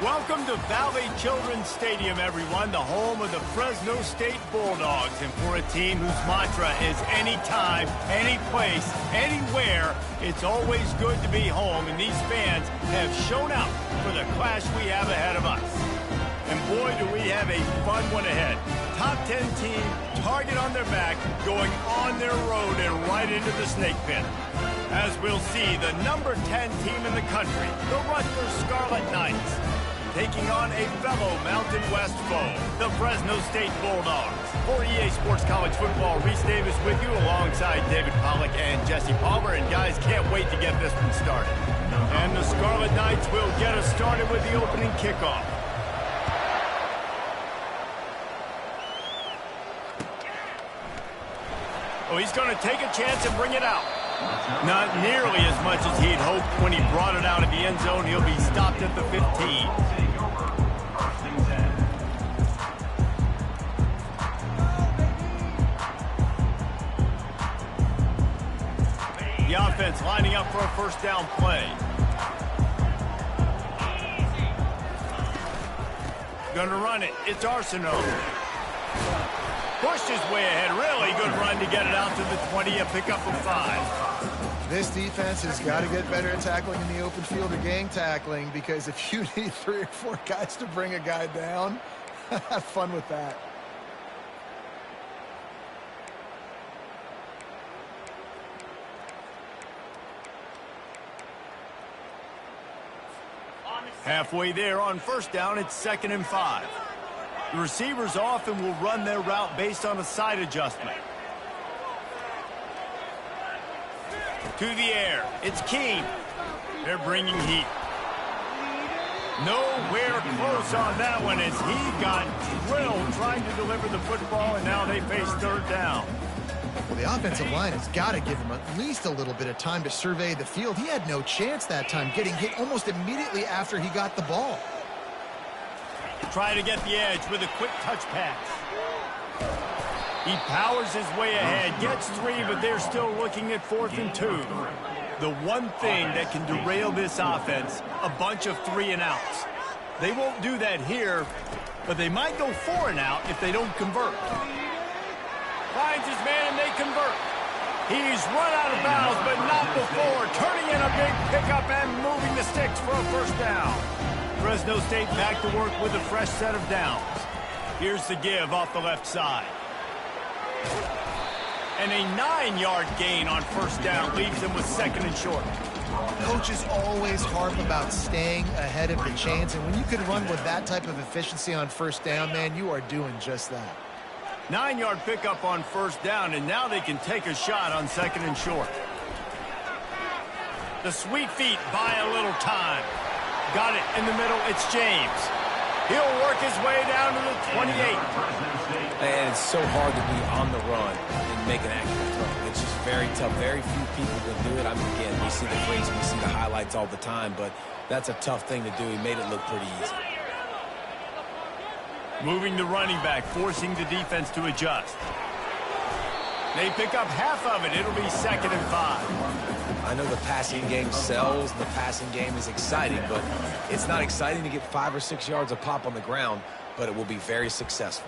Welcome to Valley Children's Stadium, everyone, the home of the Fresno State Bulldogs. And for a team whose mantra is anytime, any place, anywhere, it's always good to be home. And these fans have shown out for the clash we have ahead of us. And boy, do we have a fun one ahead. Top 10 team, target on their back, going on their road and right into the snake pit. As we'll see, the number 10 team in the country, the Rutgers Scarlet Knights, taking on a fellow Mountain West foe, the Fresno State Bulldogs. For EA Sports College Football, Reese Davis with you alongside David Pollack and Jesse Palmer. And guys, can't wait to get this one started. And the Scarlet Knights will get us started with the opening kickoff. Oh, he's going to take a chance and bring it out. Not nearly as much as he'd hoped when he brought it out of the end zone. He'll be stopped at the 15. The offense lining up for a first down play. Gonna run it. It's Arsenault. Pushed his way ahead. Really good run to get it out to the 20. A pickup of 5. This defense has got to get better at tackling in the open field or gang tackling, because if you need 3 or 4 guys to bring a guy down, have fun with that. Halfway there on first down, it's 2nd and 5. The receivers often will run their route based on a side adjustment. To the air, it's Keene. They're bringing heat. Nowhere close on that one as he got drilled trying to deliver the football, and now they face 3rd down. Well, the offensive line has got to give him at least a little bit of time to survey the field. He had no chance that time, getting hit almost immediately after he got the ball. Try to get the edge with a quick touch pass. He powers his way ahead, gets 3, but they're still looking at 4th and 2. The one thing that can derail this offense, a bunch of 3 and outs. They won't do that here, but they might go 4 and out if they don't convert. Finds his man and they convert. He's run out of bounds, but not before. Turning in a big pickup and moving the sticks for a first down. Fresno State back to work with a fresh set of downs. Here's the give off the left side. And a 9-yard gain on first down leaves them with 2nd and short. Coaches always harp about staying ahead of the chains, and when you can run with that type of efficiency on first down, man, you are doing just that. 9-yard pickup on first down, and now they can take a shot on 2nd and short. The sweet feet buy a little time. Got it in the middle. It's James. He'll work his way down to the 28. And it's so hard to be on the run and make an accurate throw. It's just very tough. Very few people can do it. I mean, again, we see the freaks, we see the highlights all the time, but that's a tough thing to do. He made it look pretty easy. Moving the running back, forcing the defense to adjust. They pick up half of it. It'll be 2nd and 5. I know the passing game sells, the passing game is exciting, but it's not exciting to get 5 or 6 yards a pop on the ground, but it will be very successful.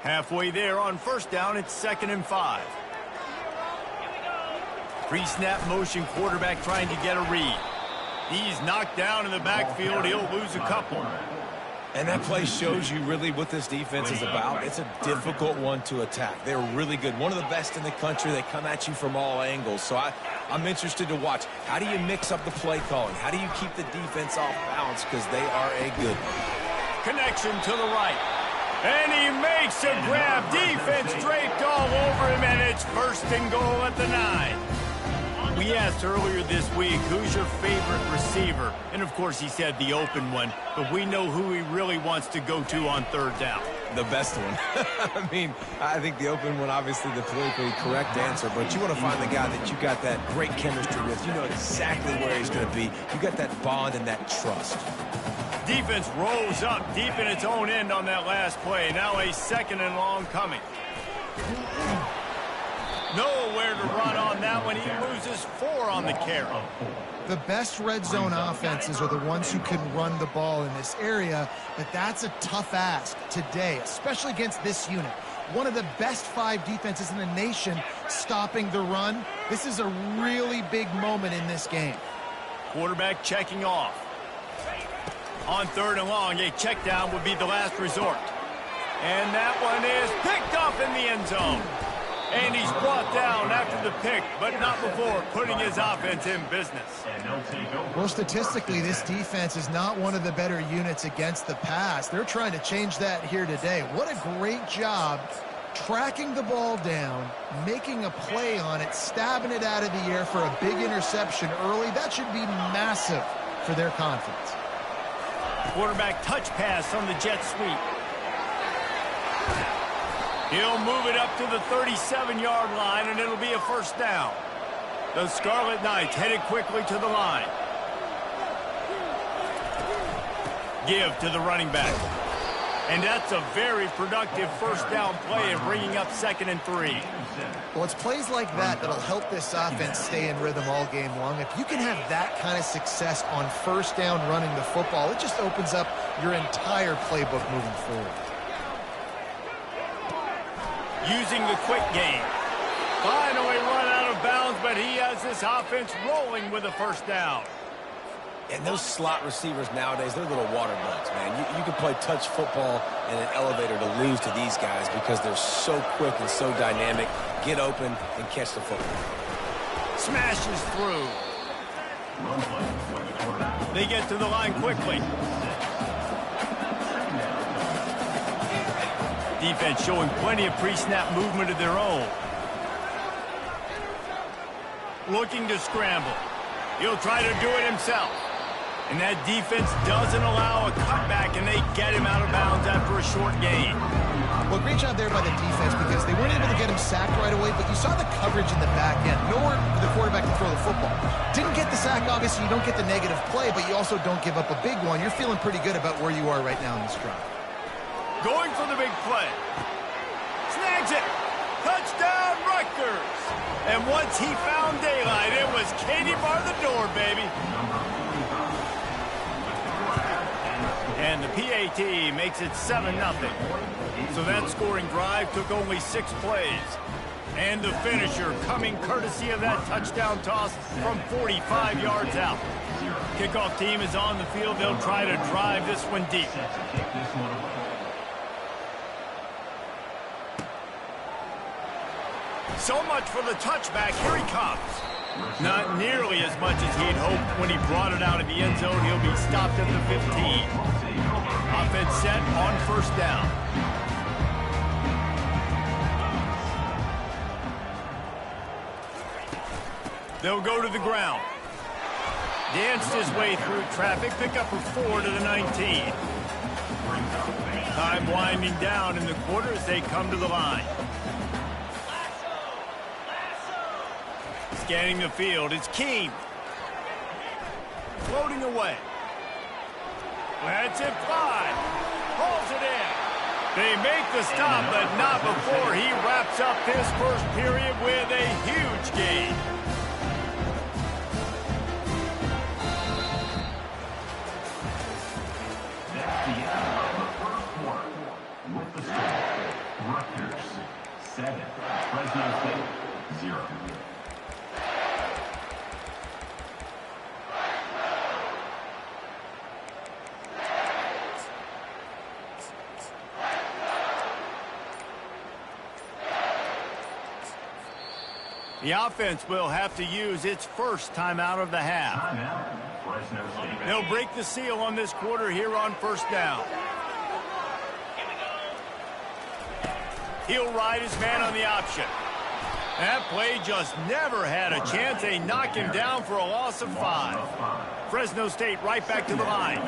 Halfway there on first down, it's 2nd and 5. Pre-snap motion quarterback trying to get a read. He's knocked down in the backfield. He'll lose a couple. And that play shows you really what this defense is about. It's a difficult one to attack. They're really good. One of the best in the country. They come at you from all angles. So I'm interested to watch. How do you mix up the play calling? How do you keep the defense off balance? Because they are a good one. Connection to the right. And he makes a grab. Defense draped all over him, and it's 1st and goal at the 9. We asked earlier this week, who's your favorite receiver? And, of course, he said the open one, but we know who he really wants to go to on 3rd down. The best one. I mean, I think the open one, obviously the politically correct answer, but you want to find the guy that you got that great chemistry with. You know exactly where he's going to be. You got that bond and that trust. Defense rolls up deep in its own end on that last play. Now a second and long coming. Nowhere to run on that one. He loses 4 on the carry. The best red zone offenses are the ones who can run the ball in this area, but that's a tough ask today, especially against this unit. One of the best 5 defenses in the nation stopping the run. This is a really big moment in this game. Quarterback checking off. On 3rd and long, a check down would be the last resort. And that one is picked up in the end zone. And he's brought down after the pick, but not before putting his offense in business. Well, statistically, this defense is not one of the better units against the pass. They're trying to change that here today. What a great job tracking the ball down, making a play on it, stabbing it out of the air for a big interception early. That should be massive for their confidence. Quarterback touch pass on the jet sweep. He'll move it up to the 37-yard line, and it'll be a first down. The Scarlet Knights headed quickly to the line. Give to the running back. And that's a very productive first down play and bringing up 2nd and 3. Well, it's plays like that that'll help this offense stay in rhythm all game long. If you can have that kind of success on first down running the football, it just opens up your entire playbook moving forward. Using the quick game. Finally run out of bounds, but he has this offense rolling with a first down. And those slot receivers nowadays, they're little water bugs, man. You can play touch football in an elevator to lose to these guys because they're so quick and so dynamic. Get open and catch the football. Smashes through. They get to the line quickly. Defense showing plenty of pre-snap movement of their own. Looking to scramble. He'll try to do it himself. And that defense doesn't allow a cutback, and they get him out of bounds after a short gain. Well, great job there by the defense because they weren't able to get him sacked right away, but you saw the coverage in the back end. Nowhere for the quarterback to throw the football. Didn't get the sack, obviously. You don't get the negative play, but you also don't give up a big one. You're feeling pretty good about where you are right now in this drive. Going for the big play. Snags it. Touchdown, Rutgers. And once he found daylight, it was Katie bar the door, baby. And the PAT makes it 7-0. So that scoring drive took only 6 plays. And the finisher coming courtesy of that touchdown toss from 45 yards out. Kickoff team is on the field. They'll try to drive this one deep. So much for the touchback. Here he comes. Not nearly as much as he'd hoped when he brought it out of the end zone. He'll be stopped at the 15. Offense set on first down. They'll go to the ground. Danced his way through traffic. Pick up a 4 to the 19. Time winding down in the quarter as they come to the line. Scanning the field, it's Keene. Floating away. Lets it fly. Pulls it in. They make the stop, but not before he wraps up this first period with a huge gain. That's the end of the first quarter. With the score, Rutgers 7, Fresno State 0. The offense will have to use its first timeout of the half. They'll break the seal on this quarter here on first down. He'll ride his man on the option. That play just never had a chance. They knock him down for a loss of 5. Fresno State right back to the line.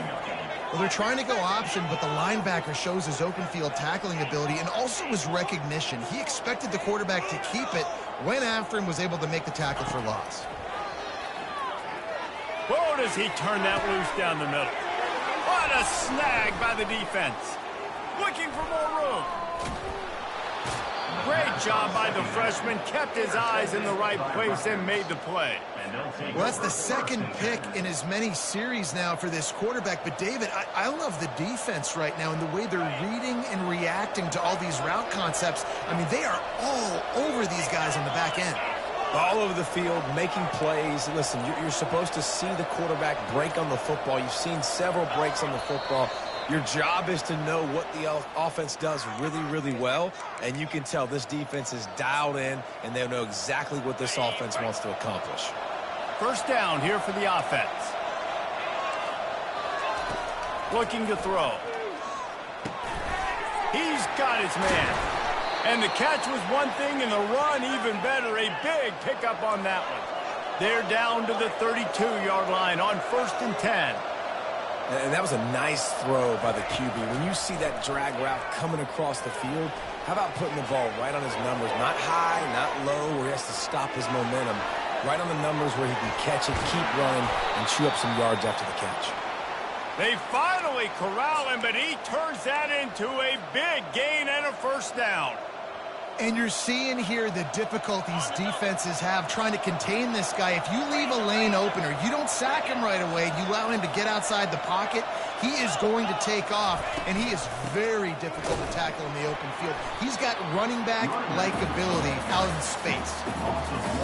Well, they're trying to go option, but the linebacker shows his open field tackling ability and also his recognition. He expected the quarterback to keep it, went after him, was able to make the tackle for loss. Whoa, does he turn that loose down the middle. What a snag by the defense. Looking for more room. Great job by the freshman. Kept his eyes in the right place and made the play. Well, that's the second pick in as many series now for this quarterback. But, David, I love the defense right now and the way they're reading and reacting to all these route concepts. I mean, they are all over these guys on the back end. All over the field, making plays. Listen, you're supposed to see the quarterback break on the football. You've seen several breaks on the football. Your job is to know what the offense does really, really well, and you can tell this defense is dialed in, and they know exactly what this offense wants to accomplish. First down here for the offense. Looking to throw. He's got his man. And the catch was one thing, and the run even better. A big pickup on that one. They're down to the 32-yard line on 1st and 10. And that was a nice throw by the QB. When you see that drag route coming across the field, how about putting the ball right on his numbers? Not high, not low, where he has to stop his momentum. Right on the numbers where he can catch it, keep running, and chew up some yards after the catch. They finally corral him, but he turns that into a big gain and a first down. And you're seeing here the difficulties defenses have trying to contain this guy. If you leave a lane open or you don't sack him right away, you allow him to get outside the pocket, he is going to take off, and he is very difficult to tackle in the open field. He's got running back-like ability out in space.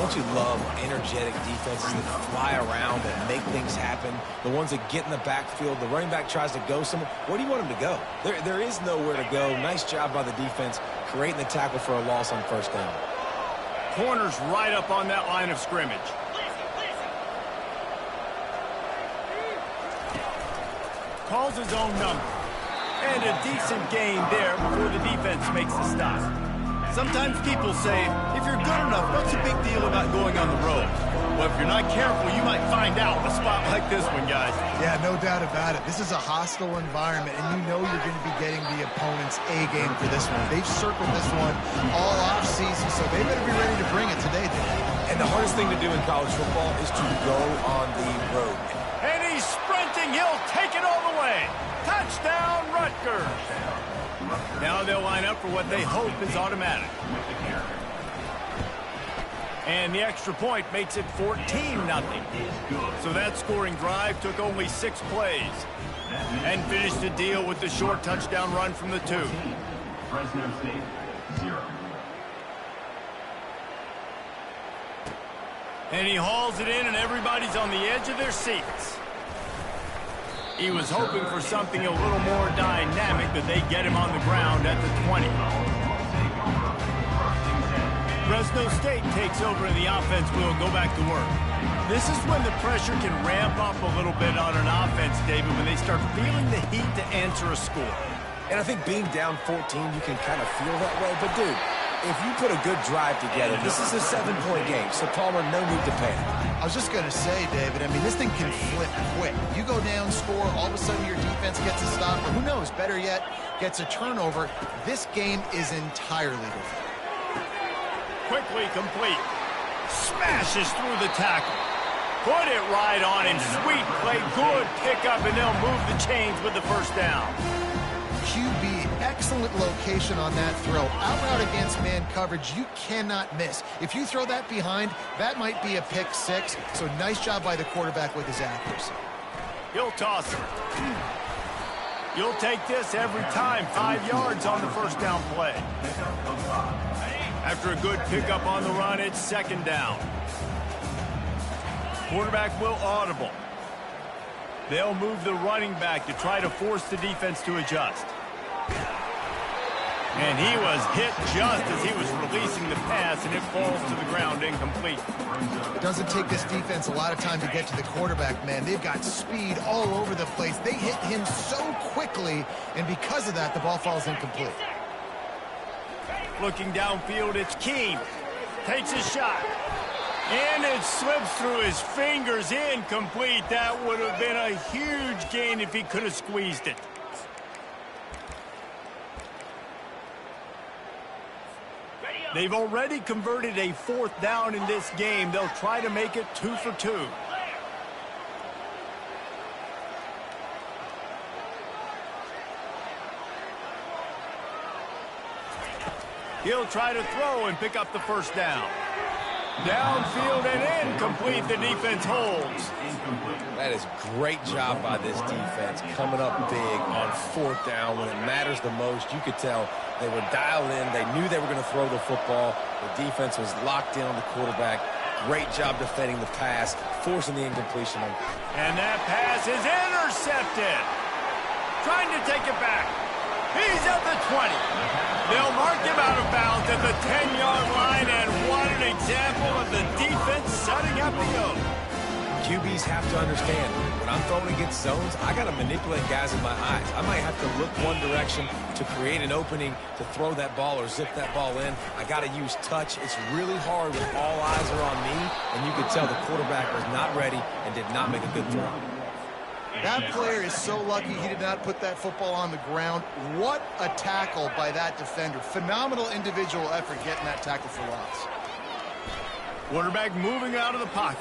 Don't you love energetic defenses that fly around and make things happen? The ones that get in the backfield, the running back tries to go somewhere. Where do you want him to go? There is nowhere to go. Nice job by the defense creating the tackle for a loss on first down. Corner's right up on that line of scrimmage. Calls his own number. And a decent gain there before the defense makes the stop. Sometimes people say, if you're good enough, what's the big deal about going on the road? Well, if you're not careful, you might find out in a spot like this one, guys. Yeah, no doubt about it. This is a hostile environment, and you know you're going to be getting the opponent's A game for this one. They've circled this one all offseason, so they better be ready to bring it today, And the hardest thing to do in college football is to go on the road. And he's sprinting. He'll take it all the way. Touchdown, Rutgers. Now they'll line up for what they hope is automatic. And the extra point makes it 14-0. So that scoring drive took only 6 plays. And finished the deal with the short touchdown run from the 2. Fresno State, 0. And he hauls it in, and everybody's on the edge of their seats. He was hoping for something a little more dynamic, but they get him on the ground at the 20. Fresno State takes over, and the offense will go back to work. This is when the pressure can ramp up a little bit on an offense, David, when they start feeling the heat to answer a score. And I think being down 14, you can kind of feel that way. But, dude, if you put a good drive together, this is a 7-point game, so Palmer, no need to panic. I was just going to say, David, I mean, this thing can flip quick. You go down, score, all of a sudden your defense gets a stop, or who knows, better yet, gets a turnover. This game is entirely different. Quickly complete. Smashes through the tackle. Put it right on him. Sweet play, good pickup, and they'll move the chains with the first down. QB, excellent location on that throw. Out route against man coverage, you cannot miss. If you throw that behind, that might be a pick 6. So nice job by the quarterback with his accuracy. He'll toss it. You'll take this every time. 5 yards on the first down play. After a good pickup on the run, it's second down. Quarterback will audible. They'll move the running back to try to force the defense to adjust. And he was hit just as he was releasing the pass, and it falls to the ground incomplete. It doesn't take this defense a lot of time to get to the quarterback, man. They've got speed all over the place. They hit him so quickly, and because of that, the ball falls incomplete. Looking downfield, it's Keene. Takes a shot. And it slips through his fingers, incomplete. That would have been a huge gain if he could have squeezed it. They've already converted a 4th down in this game. They'll try to make it 2 for 2. He'll try to throw and pick up the first down. Downfield and incomplete. The defense holds. That is great job by this defense, coming up big on 4th down when it matters the most. You could tell they were dialed in. They knew they were going to throw the football. The defense was locked in on the quarterback. Great job defending the pass, forcing the incompletion. And that pass is intercepted. Trying to take it back. He's at the 20. They'll mark him out of bounds at the 10-yard line, and what an example of the defense setting up the go. QBs have to understand, when I'm throwing against zones, I got to manipulate guys in my eyes. I might have to look one direction to create an opening to throw that ball or zip that ball in. I got to use touch. It's really hard when all eyes are on me, and you could tell the quarterback was not ready and did not make a good throw. That player is so lucky he did not put that football on the ground. What a tackle by that defender. Phenomenal individual effort getting that tackle for loss. Quarterback moving out of the pocket.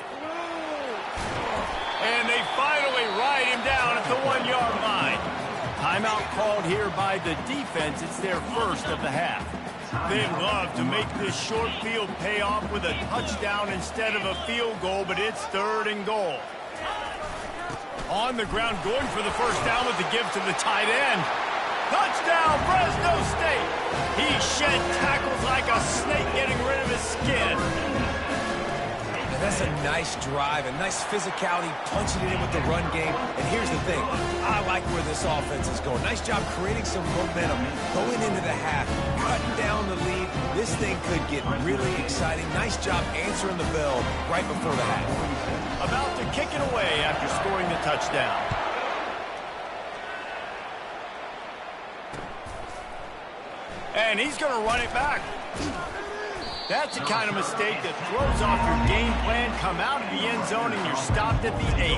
And they finally ride him down at the 1-yard line. Timeout called here by the defense. It's their first of the half. They'd love to make this short field pay off with a touchdown instead of a field goal, but it's 3rd and goal. On the ground, going for the first down with the give to the tight end. Touchdown, Fresno State. He shed tackles like a snake, getting rid of his skin. And that's a nice drive, a nice physicality, punching it in with the run game. And here's the thing, I like where this offense is going. Nice job creating some momentum, going into the half, cutting down the lead. This thing could get really exciting. Nice job answering the bell right before the half. About to kick it away after scoring the touchdown. And he's going to run it back. That's the kind of mistake that throws off your game plan. Come out of the end zone and you're stopped at the 8.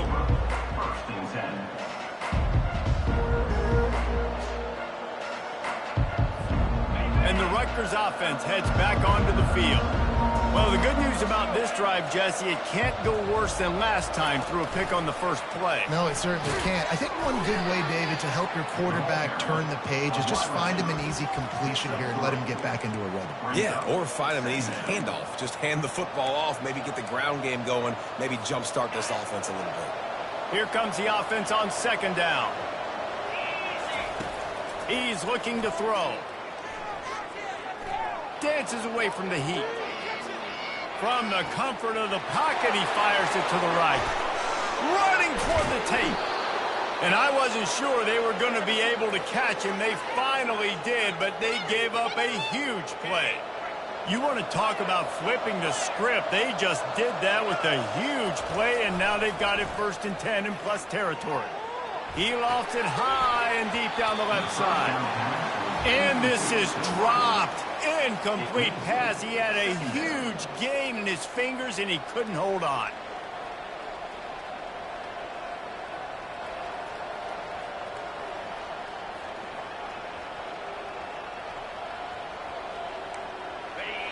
And the Rutgers offense heads back onto the field. Well, the good news about this drive, Jesse, it can't go worse than last time through a pick on the first play. No, it certainly can't. I think one good way, David, to help your quarterback turn the page is just find him an easy completion here and let him get back into a rhythm. Yeah, or find him an easy handoff. Just hand the football off, maybe get the ground game going, maybe jumpstart this offense a little bit. Here comes the offense on 2nd down. He's looking to throw. Dances away from the heat. From the comfort of the pocket, he fires it to the right. Running toward the tape. And I wasn't sure they were going to be able to catch him. They finally did, but they gave up a huge play. You want to talk about flipping the script. They just did that with a huge play, and now they've got it 1st and 10 in plus territory. He lofts it high and deep down the left side. And this is dropped. Incomplete pass. He had a huge gain in his fingers, and he couldn't hold on.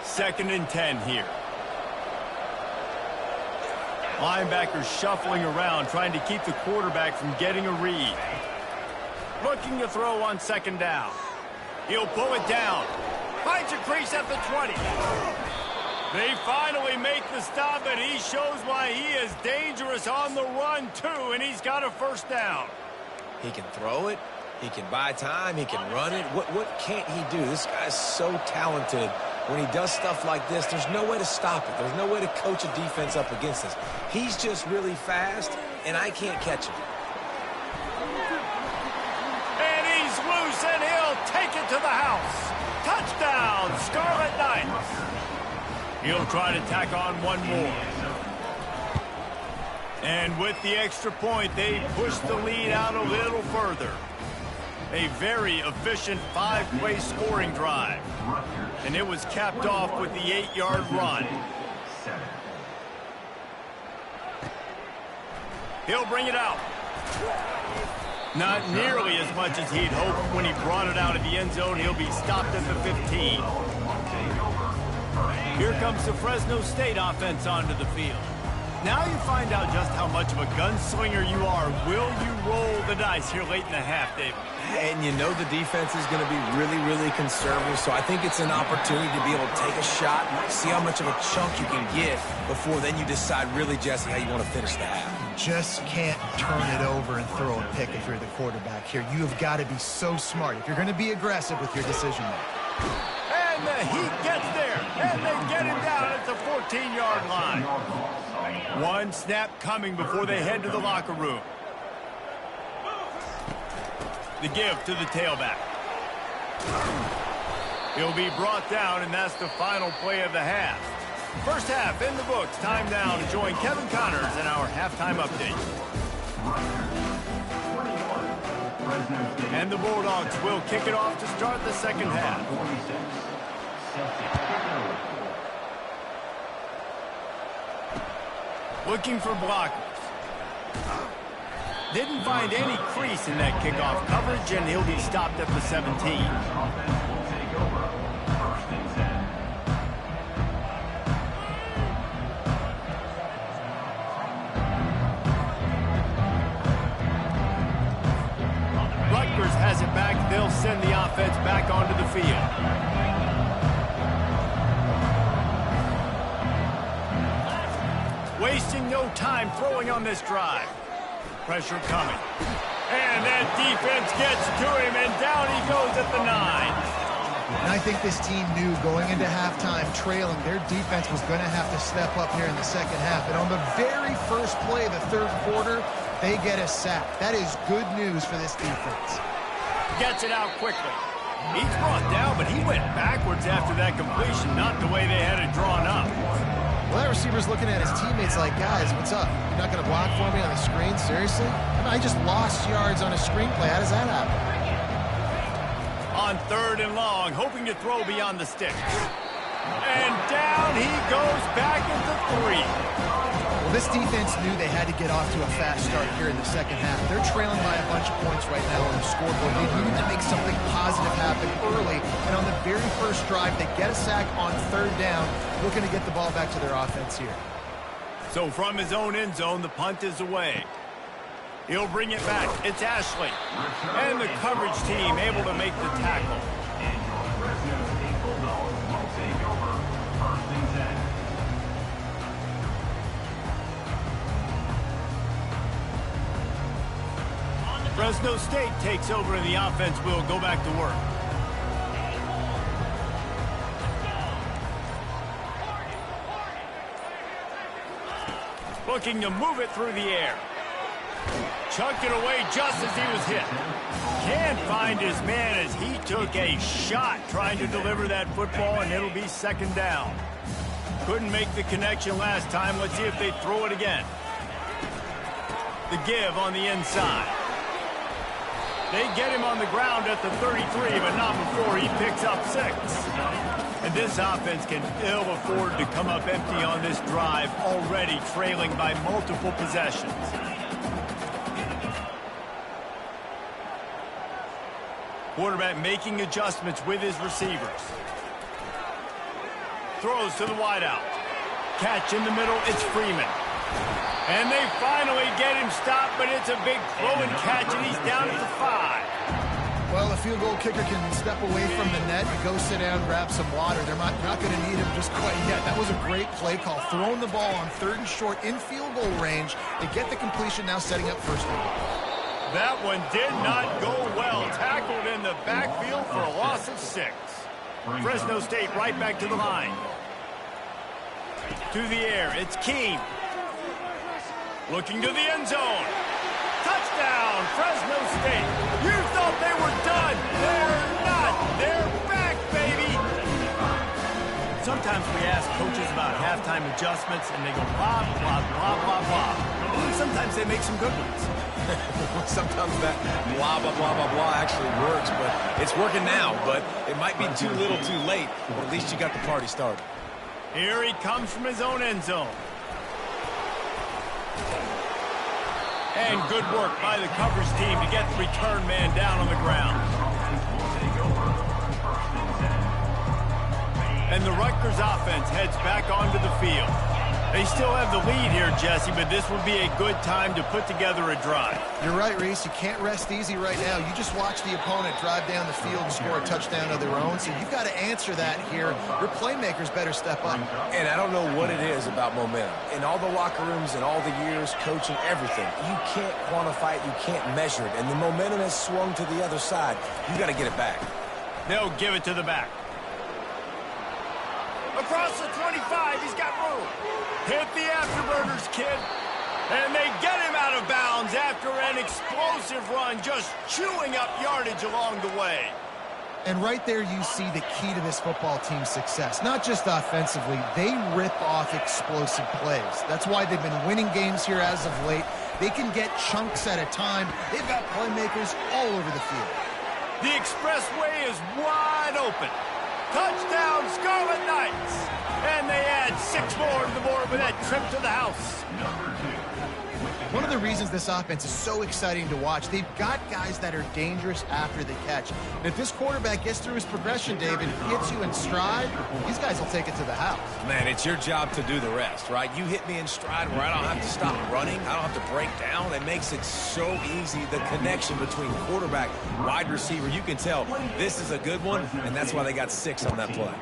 Second and 10 here. Linebackers shuffling around, trying to keep the quarterback from getting a read. Looking to throw on 2nd down. He'll pull it down. Finds a crease at the 20. They finally make the stop, but he shows why he is dangerous on the run, too, and he's got a 1st down. He can throw it. He can buy time. He can run it. What can't he do? This guy's so talented. When he does stuff like this, there's no way to stop it. There's no way to coach a defense up against this. He's just really fast, and I can't catch him. And he's loose, and he'll take it to the house. Touchdown, Scarlet Knights. He'll try to tack on one more. And with the extra point, they push the lead out a little further. A very efficient 5-play scoring drive. And it was capped off with the 8-yard run. He'll bring it out. Not nearly as much as he'd hoped when he brought it out of the end zone. He'll be stopped at the 15. Here comes the Fresno State offense onto the field. Now you find out just how much of a gunslinger you are. Will you roll the dice here late in the half, David? And you know the defense is going to be really, really conservative, so I think it's an opportunity to be able to take a shot, see how much of a chunk you can get before then you decide really, Jesse, how you want to finish the half. Just can't turn it over and throw a pick if you're the quarterback here. You have got to be so smart if you're going to be aggressive with your decision making. And the Heat gets there, and they get him down at the 14-yard line. One snap coming before they head to the locker room. The give to the tailback. He'll be brought down, and that's the final play of the half. First half in the books. Time now to join Kevin Connors in our halftime update. And the Bulldogs will kick it off to start the second half. Looking for blockers. Didn't find any crease in that kickoff coverage, and he'll be stopped at the 17. Rutgers has it back. They'll send the offense back onto the field. Wasting no time throwing on this drive. Pressure coming. And that defense gets to him, and down he goes at the 9. And I think this team knew going into halftime trailing, their defense was going to have to step up here in the second half. And on the very first play of the third quarter, they get a sack. That is good news for this defense. Gets it out quickly. He's brought down, but he went backwards after that completion, not the way they had it drawn up. Well, that receiver's looking at his teammates like, guys, what's up? You're not going to block for me on the screen? Seriously? I just lost yards on a screenplay. How does that happen? On 3rd and long, hoping to throw beyond the sticks. And down he goes back into 3. Well, this defense knew they had to get off to a fast start here in the second half. They're trailing by a bunch of points right now on the scoreboard. They needed to make something positive happen early. And on the very first drive, they get a sack on 3rd down, looking to get the ball back to their offense here. So from his own end zone, the punt is away. He'll bring it back. It's Ashley. And the coverage team able to make the tackle. Fresno State takes over, and the offense will go back to work. Looking to move it through the air. Chucked it away just as he was hit. Can't find his man as he took a shot trying to deliver that football, and it'll be 2nd down. Couldn't make the connection last time. Let's see if they throw it again. The give on the inside. They get him on the ground at the 33, but not before he picks up 6. And this offense can ill afford to come up empty on this drive, already trailing by multiple possessions. Quarterback making adjustments with his receivers. Throws to the wideout. Catch in the middle, it's Freeman. And they finally get him stopped, but it's a big throw and catch, and he's down at the 5. Well, the field goal kicker can step away from the net and go sit down, grab some water. They're not going to need him just quite yet. That was a great play call. Throwing the ball on 3rd and short in field goal range. They get the completion, now setting up 1st down. That one did not go well. Tackled in the backfield for a loss of 6. Fresno State right back to the line. To the air, it's Keene. Looking to the end zone. Touchdown, Fresno State. You thought they were done. They're not. They're back, baby. Sometimes we ask coaches about halftime adjustments, and they go blah, blah, blah, blah, blah. Sometimes they make some good ones. Sometimes that blah, blah, blah, blah, blah actually works, but it's working now. But it might be too little too late, but at least you got the party started. Here he comes from his own end zone. And good work by the coverage team to get the return man down on the ground. And the Rutgers offense heads back onto the field. They still have the lead here, Jesse, but this would be a good time to put together a drive. You're right, Reese. You can't rest easy right now. You just watch the opponent drive down the field and score a touchdown of their own, so you've got to answer that here. Your playmakers better step up. And I don't know what it is about momentum. In all the locker rooms and all the years, coaching, everything, you can't quantify it, you can't measure it. And the momentum has swung to the other side. You got to get it back. They'll give it to the back. Across the 25, he's got room. Hit the afterburners, kid. And they get him out of bounds after an explosive run, just chewing up yardage along the way. And right there you see the key to this football team's success. Not just offensively, they rip off explosive plays. That's why they've been winning games here as of late. They can get chunks at a time. They've got playmakers all over the field. The expressway is wide open. Touchdown, Scarlet Knights! And they add 6 more to the board with that trip to the house. One of the reasons this offense is so exciting to watch, they've got guys that are dangerous after the catch. And if this quarterback gets through his progression, David, hits you in stride, these guys will take it to the house. Man, it's your job to do the rest, right? You hit me in stride where I don't have to stop running. I don't have to break down. It makes it so easy, the connection between quarterback, wide receiver. You can tell this is a good one, and that's why they got 6 on that play.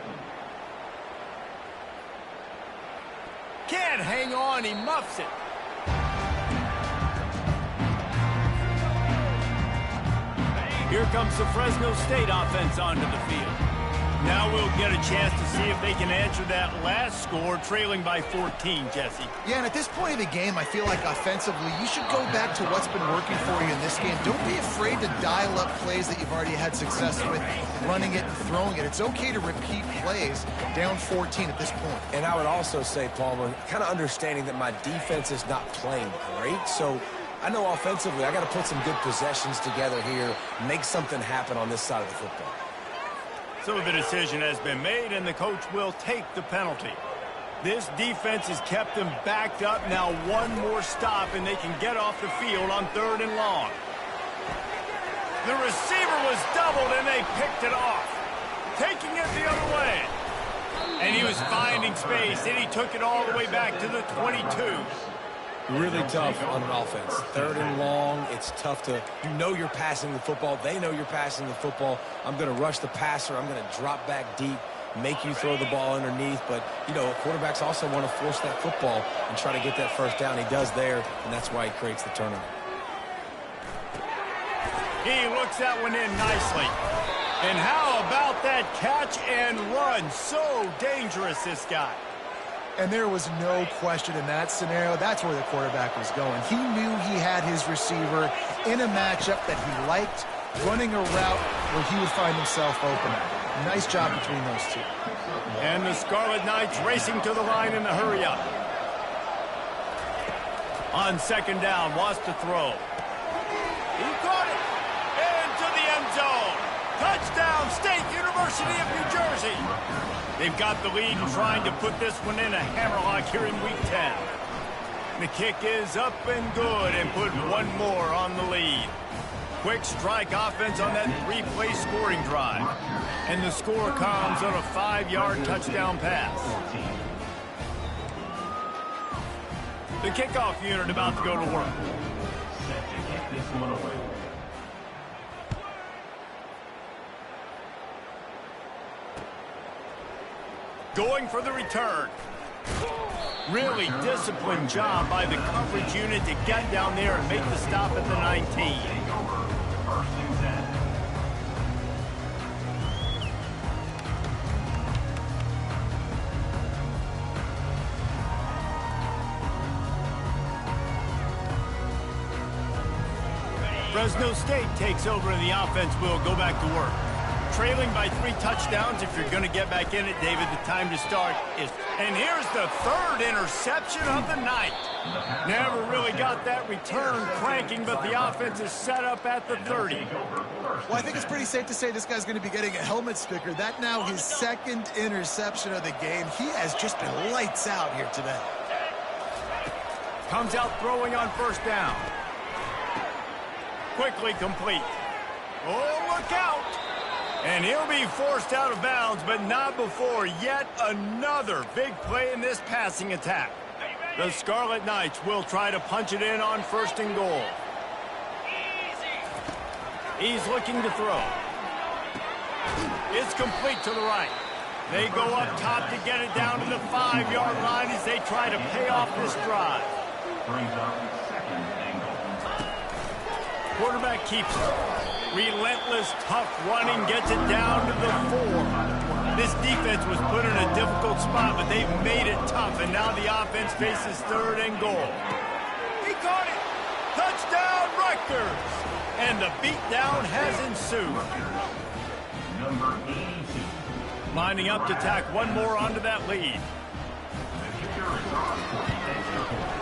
Can't hang on, he muffs it. Here comes the Fresno State offense onto the field. Now we'll get a chance to see if they can answer that last score, trailing by 14, Jesse. Yeah, and at this point of the game, I feel like offensively, you should go back to what's been working for you in this game. Don't be afraid to dial up plays that you've already had success with, running it and throwing it. It's okay to repeat plays down 14 at this point. And I would also say, Palmer, kind of understanding that my defense is not playing great, so I know offensively I got to put some good possessions together here, make something happen on this side of the football. So the decision has been made, and the coach will take the penalty. This defense has kept them backed up. Now one more stop, and they can get off the field on 3rd and long. The receiver was doubled, and they picked it off. Taking it the other way. And he was finding space, and he took it all the way back to the 22. Really tough on an offense. 3rd and long, it's tough to, you know you're passing the football. They know you're passing the football. I'm going to rush the passer. I'm going to drop back deep, make you throw the ball underneath. But, you know, quarterbacks also want to force that football and try to get that 1st down. He does there, and that's why he creates the turnover. He looks that one in nicely. And how about that catch and run? So dangerous, this guy. And there was no question in that scenario. That's where the quarterback was going. He knew he had his receiver in a matchup that he liked, running a route where he would find himself open at. Nice job between those two. And the Scarlet Knights racing to the line in the hurry up. On 2nd down, wants to throw. He caught it into the end zone. Touchdown, State University of New Jersey. They've got the lead and trying to put this one in a hammerlock here in Week 10. The kick is up and good, and put one more on the lead. Quick strike offense on that 3-play scoring drive. And the score comes on a 5-yard touchdown pass. The kickoff unit about to go to work. Set to kick this one away. Going for the return. Really disciplined job by the coverage unit to get down there and make the stop at the 19. 1st and 10. Fresno State takes over and the offense will go back to work. Trailing by 3 touchdowns. If you're going to get back in it, David, the time to start is... And here's the 3rd interception of the night. Never really got that return cranking, but the offense is set up at the 30. Well, I think it's pretty safe to say this guy's going to be getting a helmet sticker. That now his 2nd interception of the game. He has just been lights out here today. Comes out throwing on 1st down. quickly complete. Oh, look out! And he'll be forced out of bounds, but not before yet another big play in this passing attack. The Scarlet Knights will try to punch it in on 1st and goal. He's looking to throw. It's complete to the right. They go up top to get it down to the 5-yard line as they try to pay off this drive. Brings up 2nd and goal. Quarterback keeps it. Relentless, tough running gets it down to the 4. This defense was put in a difficult spot, but they've made it tough, and now the offense faces 3rd and goal. He caught it! Touchdown, Rutgers! And the beatdown has ensued. Number 82. Lining up to tack one more onto that lead.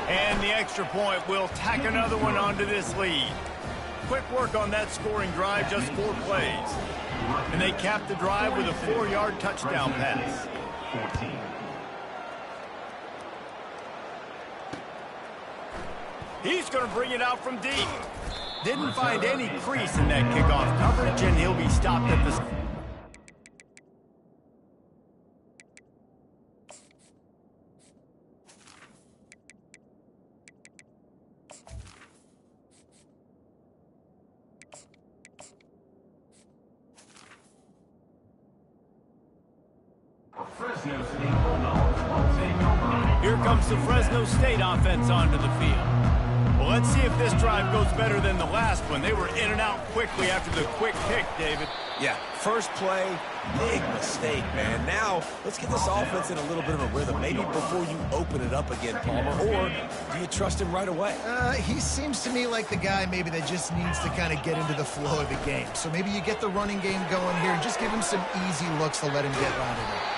And the extra point will tack another one onto this lead. Quick work on that scoring drive, just 4 plays. And they cap the drive with a 4-yard touchdown pass. 14. He's going to bring it out from deep. Didn't find any crease in that kickoff coverage, and he'll be stopped at the... Here comes the Fresno State offense onto the field. Well, let's see if this drive goes better than the last one. They were in and out quickly after the quick pick, David. Yeah, first play, big mistake, man. Now, let's get this offense in a little bit of a rhythm. Maybe before you open it up again, Palmer, or do you trust him right away? He seems to me like the guy maybe that just needs to kind of get into the flow of the game. So maybe you get the running game going here and just give him some easy looks to let him get rounded up.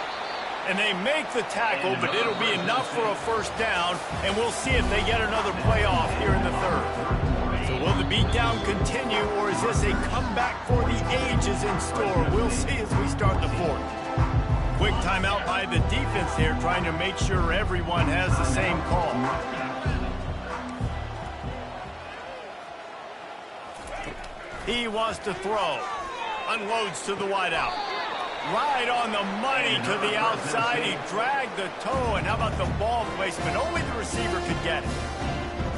And they make the tackle, but it'll be enough for a 1st down, and we'll see if they get another play off here in the 3rd. So will the beatdown continue, or is this a comeback for the ages in store? We'll see as we start the 4th. Quick timeout by the defense here, trying to make sure everyone has the same call. He wants to throw. Unloads to the wideout. Right on the money to the outside. He dragged the toe, and how about the ball placement? Only the receiver could get it.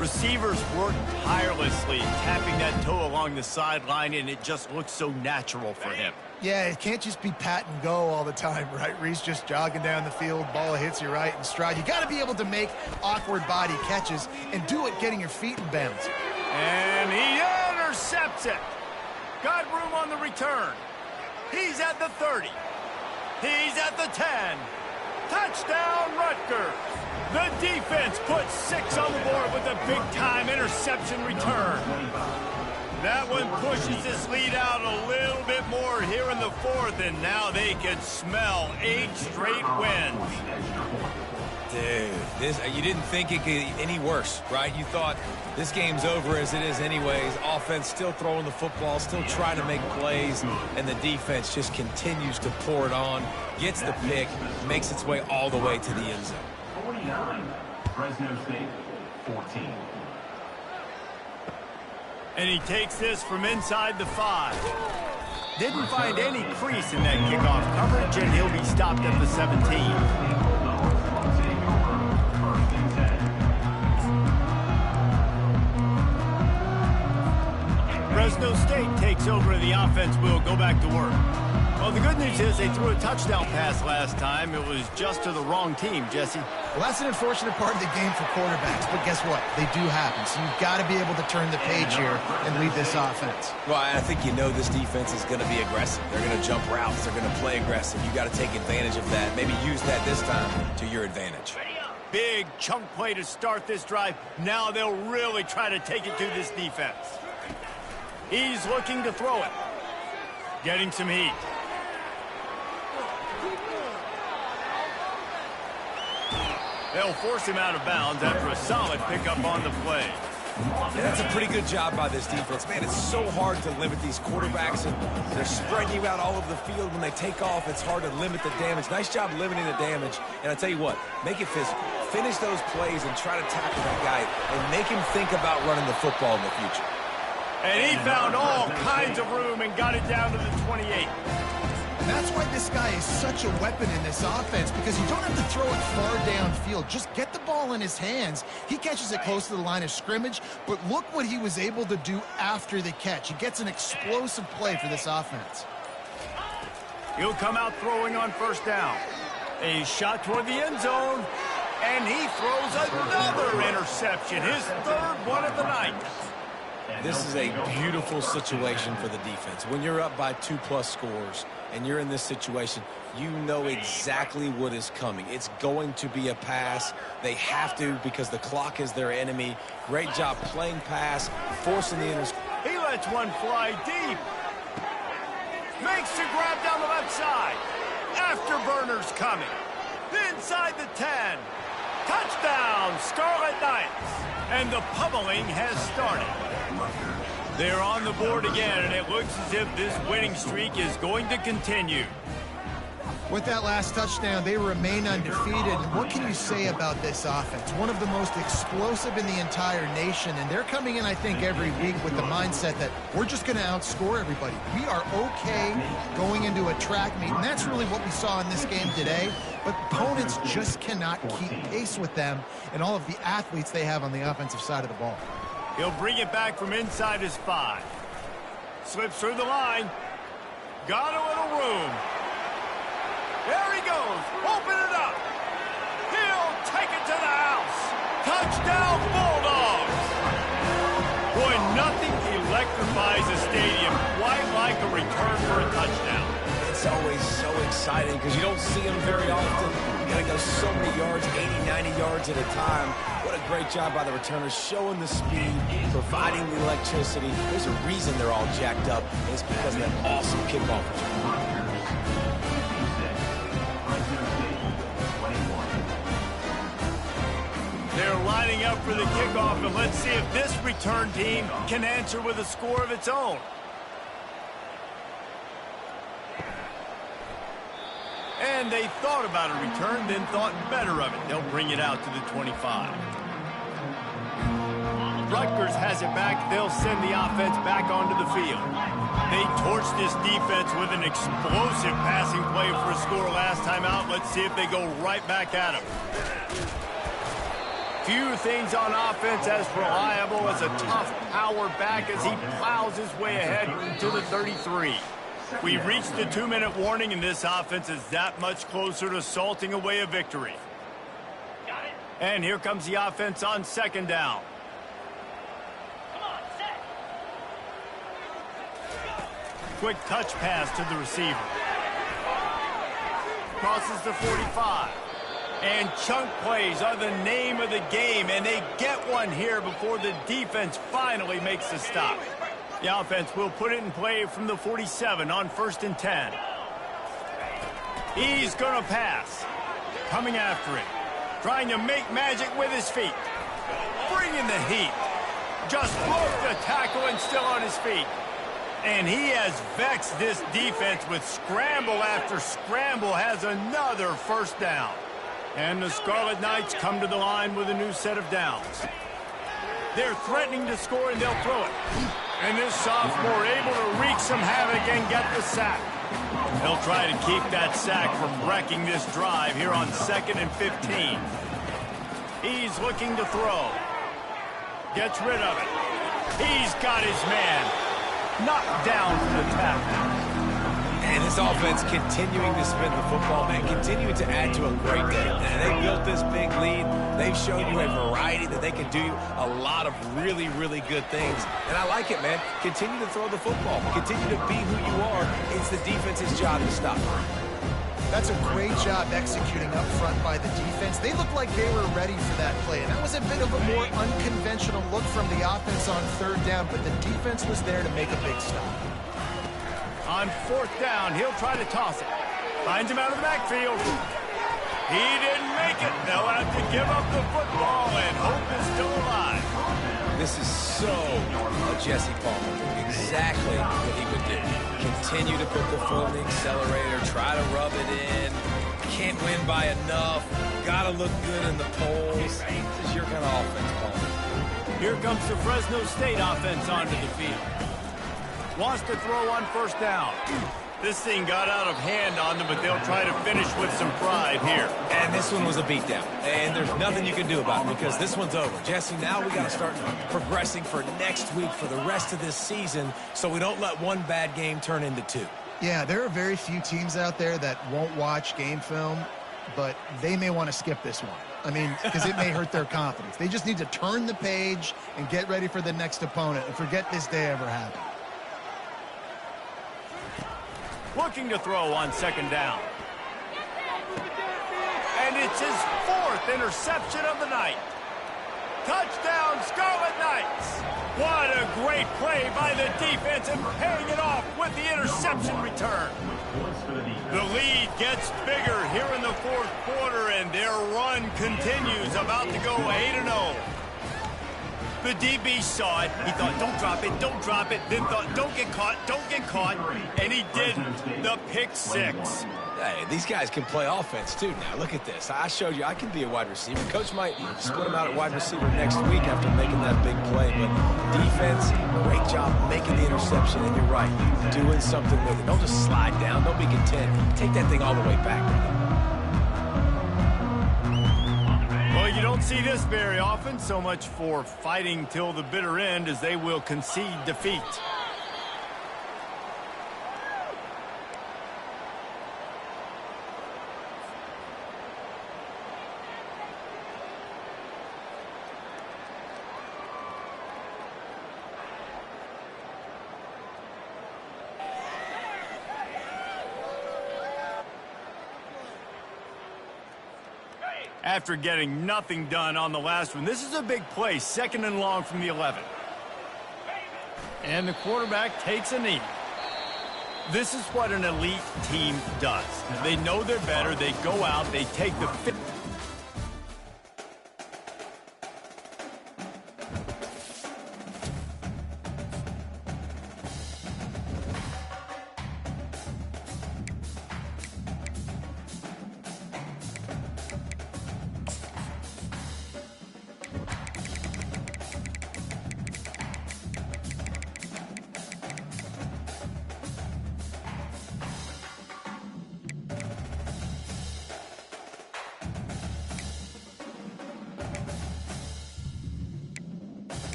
Receivers work tirelessly, tapping that toe along the sideline, and it just looks so natural for him. Yeah, it can't just be pat and go all the time, right? Reese just jogging down the field, ball hits you right in stride. You got to be able to make awkward body catches and do it getting your feet in bounds. And he intercepts it. Got room on the return. He's at the 30. He's at the 10. Touchdown, Rutgers. The defense puts 6 on the board with a big-time interception return. That one pushes this lead out a little bit more here in the 4th, and now they can smell 8 straight wins. Dude, you didn't think it could get any worse, right? You thought this game's over as it is anyways. Offense still throwing the football, still trying to make plays, and the defense just continues to pour it on, gets the pick, makes its way all the way to the end zone. 49, Fresno State, 14. And he takes this from inside the 5. Didn't find any crease in that kickoff coverage, and he'll be stopped at the 17. Fresno State takes over and the offense will go back to work. Well, the good news is they threw a touchdown pass last time. It was just to the wrong team, Jesse. Well, that's an unfortunate part of the game for quarterbacks, but guess what? They do happen. So you've got to be able to turn the page here and lead this offense. Well, I think you know this defense is going to be aggressive. They're going to jump routes. They're going to play aggressive. You got to take advantage of that. Maybe use that this time to your advantage. Big chunk play to start this drive. Now they'll really try to take it to this defense. He's looking to throw it. Getting some heat. They'll force him out of bounds after a solid pickup on the play. Yeah, that's a pretty good job by this defense. Man, it's so hard to limit these quarterbacks, and they're spreading you out all over the field. When they take off, it's hard to limit the damage. Nice job limiting the damage. And I tell you what, make it physical. Finish those plays and try to tackle that guy and make him think about running the football in the future. And he found all kinds of room and got it down to the 28. And that's why this guy is such a weapon in this offense, because you don't have to throw it far downfield. Just get the ball in his hands. He catches it close to the line of scrimmage, but look what he was able to do after the catch. He gets an explosive play for this offense. He'll come out throwing on first down. A shot toward the end zone, and he throws another interception, his third one of the night. This is a beautiful situation for the defense. When you're up by 2+ scores and you're in this situation, you know exactly what is coming. It's going to be a pass. They have to, because the clock is their enemy. Great job playing pass, forcing the interception. He lets one fly deep. Makes the grab down the left side. Afterburner's coming. Inside the 10. Touchdown, Scarlet Knights. And the pummeling has started. They're on the board again, and it looks as if this winning streak is going to continue. With that last touchdown, they remain undefeated. And what can you say about this offense? One of the most explosive in the entire nation, and they're coming in, I think, every week with the mindset that we're just going to outscore everybody. We are okay going into a track meet, and that's really what we saw in this game today. But opponents just cannot keep pace with them and all of the athletes they have on the offensive side of the ball. He'll bring it back from inside his 5. Slips through the line. Got a little room. There he goes. Open it up. He'll take it to the house. Touchdown, Bulldogs. Boy, nothing electrifies a stadium quite like a return for a touchdown. It's always so exciting because you don't see them very often. You got to go so many yards, 80, 90 yards at a time. What a great job by the returners, showing the speed, providing the electricity. There's a reason they're all jacked up. It's because of that awesome kickoff return. They're lining up for the kickoff, and let's see if this return team can answer with a score of its own. And they thought about a return, then thought better of it. They'll bring it out to the 25. Rutgers has it back. They'll send the offense back onto the field. They torched this defense with an explosive passing play for a score last time out. Let's see if they go right back at him. Few things on offense as reliable as a tough power back as he plows his way ahead to the 33. We reached the 2-minute warning, and this offense is that much closer to salting away a victory. And here comes the offense on second down. Quick touch pass to the receiver. Crosses the 45. And chunk plays are the name of the game, and they get one here before the defense finally makes the stop. The offense will put it in play from the 47 on 1st and 10. He's going to pass. Coming after it. Trying to make magic with his feet. Bringing the heat. Just broke the tackle and still on his feet. And he has vexed this defense with scramble after scramble, has another first down. And the Scarlet Knights come to the line with a new set of downs. They're threatening to score, and they'll throw it. And this sophomore able to wreak some havoc and get the sack. They'll try to keep that sack from wrecking this drive here on 2nd and 15. He's looking to throw. Gets rid of it. He's got his man. Knocked down from the tackle. And this offense continuing to spin the football, man, continuing to add to a great day. And they built this big lead. They've shown you a variety that they can do a lot of really, really good things. And I like it, man. Continue to throw the football. Continue to be who you are. It's the defense's job to stop. That's a great job executing up front by the defense. They looked like they were ready for that play, and that was a bit of a more unconventional look from the offense on 3rd down, but the defense was there to make a big stop. On 4th down, he'll try to toss it. Finds him out of the backfield. He didn't make it. They'll have to give up the football, and hope is still alive. This is so a Jesse Palmer. Exactly what he would do. Continue to put the foot on the accelerator, try to rub it in. Can't win by enough. Gotta look good in the polls. This is your kind of offense, Palmer. Here comes the Fresno State offense onto the field. Wants to throw on first down. This thing got out of hand on them, but they'll try to finish with some pride here. And this one was a beatdown. And there's nothing you can do about it because this one's over. Jesse, now we got to start progressing for next week for the rest of this season so we don't let one bad game turn into two. Yeah, there are very few teams out there that won't watch game film, but they may want to skip this one. I mean, because it may hurt their confidence. They just need to turn the page and get ready for the next opponent and forget this day ever happened. Looking to throw on second down. And it's his 4th interception of the night. Touchdown, Scarlet Knights! What a great play by the defense and paying it off with the interception return. The lead gets bigger here in the 4th quarter, and their run continues, about to go 8-0. The DB saw it. He thought, don't drop it. Then thought, don't get caught. And he didn't. The pick 6. Hey, these guys can play offense, too. Now, look at this. I showed you I can be a wide receiver. Coach might split him out at wide receiver next week after making that big play. But defense, great job making the interception. And you're right, doing something with it. Don't just slide down. Don't be content. Take that thing all the way back. Well, you don't see this very often. So much for fighting till the bitter end, as they will concede defeat. After getting nothing done on the last one, this is a big play, 2nd and long from the 11. And the quarterback takes a knee. This is what an elite team does. They know they're better. They go out. They take the